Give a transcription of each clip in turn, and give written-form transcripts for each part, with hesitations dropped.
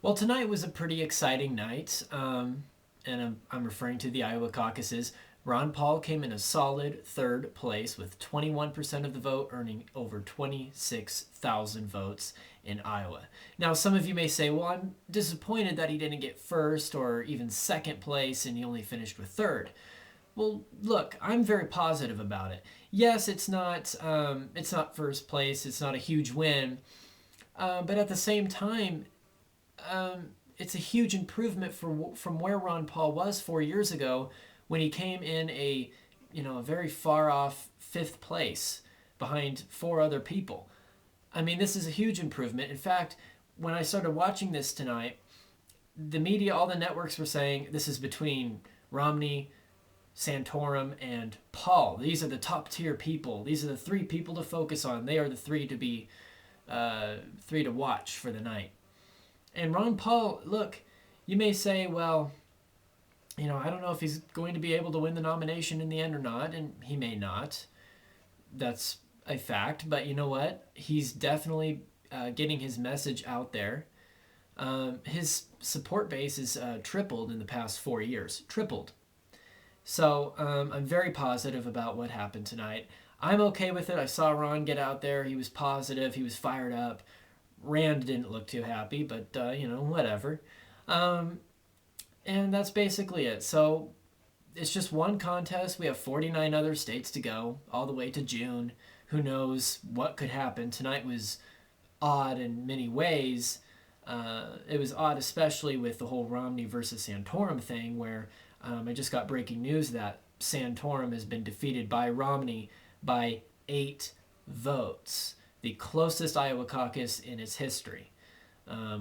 Well, tonight was a pretty exciting night, and I'm referring to the Iowa caucuses. Ron Paul came in a solid third place with 21% of the vote, earning over 26,000 votes in Iowa. Now, some of you may say, well, I'm disappointed that he didn't get first or even second place and he only finished with third. Well, look, I'm very positive about it. Yes, it's not first place. It's not a huge win, but at the same time, it's a huge improvement from where Ron Paul was 4 years ago when he came in a very far off fifth place behind four other people. I mean, this is a huge improvement. In fact, when I started watching this tonight, the media, all the networks were saying this is between Romney, Santorum, and Paul. These are the top tier people. These are the three people to focus on. They are the three to watch for the night. And Ron Paul, look, you may say, well, I don't know if he's going to be able to win the nomination in the end or not, and he may not. That's a fact. But you know what? He's definitely getting his message out there. His support base is tripled in the past 4 years. Tripled. So I'm very positive about what happened tonight. I'm okay with it. I saw Ron get out there. He was positive. He was fired up. Rand didn't look too happy, but whatever. Um, and that's basically it. So it's just one contest. We have 49 other states to go, all the way to June. Who knows what could happen? Tonight was odd in many ways. It was odd, especially with the whole Romney versus Santorum thing, where I just got breaking news that Santorum has been defeated by Romney by 8 votes, the closest Iowa caucus in its history,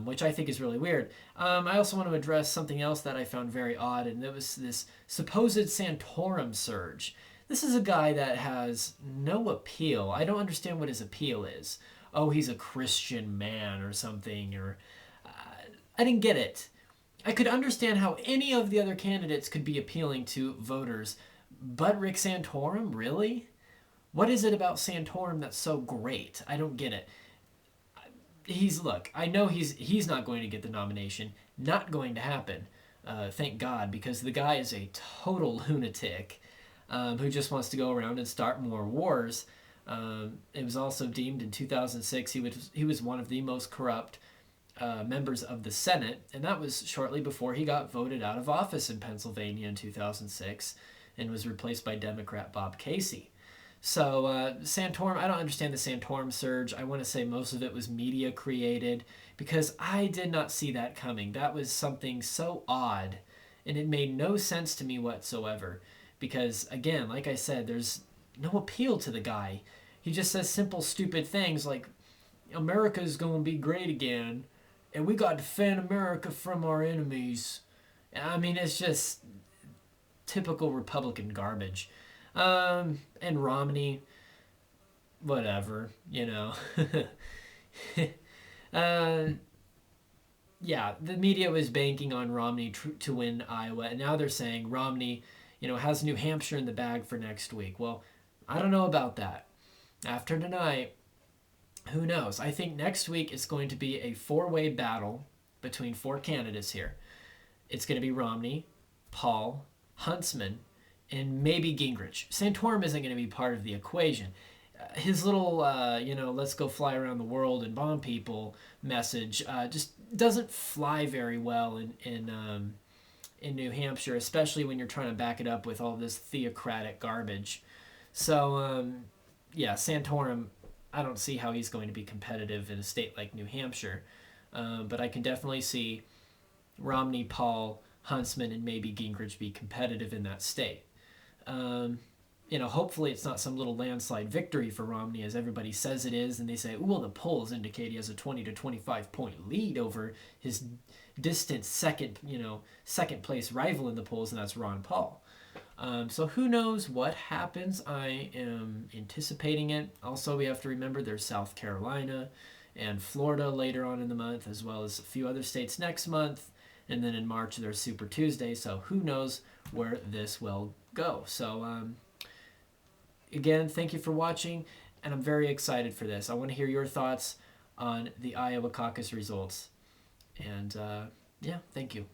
which I think is really weird. I also want to address something else that I found very odd, and it was this supposed Santorum surge. This is a guy that has no appeal. I don't understand what his appeal is. Oh, he's a Christian man or something, or I didn't get it. I could understand how any of the other candidates could be appealing to voters, but Rick Santorum, really? What is it about Santorum that's so great? I don't get it. Look. I know he's not going to get the nomination. Not going to happen. Thank God, because the guy is a total lunatic who just wants to go around and start more wars. It was also deemed in 2006 he was one of the most corrupt members of the Senate, and that was shortly before he got voted out of office in Pennsylvania in 2006 and was replaced by Democrat Bob Casey. So Santorum, I don't understand the Santorum surge. I want to say most of it was media created because I did not see that coming. That was something so odd, and it made no sense to me whatsoever. Because again, like I said, there's no appeal to the guy. He just says simple, stupid things like America's going to be great again, and we got to defend America from our enemies. I mean, it's just typical Republican garbage. And Romney, whatever, uh, yeah, the media was banking on Romney to win Iowa, and now they're saying Romney, has New Hampshire in the bag for next week. Well, I don't know about that. After tonight, who knows? I think next week it's going to be a four-way battle between four candidates here. It's going to be Romney, Paul, Huntsman, and maybe Gingrich. Santorum isn't going to be part of the equation. His little, let's go fly around the world and bomb people message just doesn't fly very well in New Hampshire, especially when you're trying to back it up with all this theocratic garbage. So, yeah, Santorum, I don't see how he's going to be competitive in a state like New Hampshire. But I can definitely see Romney, Paul, Huntsman, and maybe Gingrich be competitive in that state. Hopefully it's not some little landslide victory for Romney as everybody says it is, and they say, well, the polls indicate he has a 20 to 25 point lead over his distant second place rival in the polls, and that's Ron Paul. So who knows what happens? I am anticipating it. Also, we have to remember there's South Carolina and Florida later on in the month, as well as a few other states next month. And then in March, there's Super Tuesday. So who knows where this will go. So again, thank you for watching. And I'm very excited for this. I want to hear your thoughts on the Iowa caucus results. And yeah, thank you.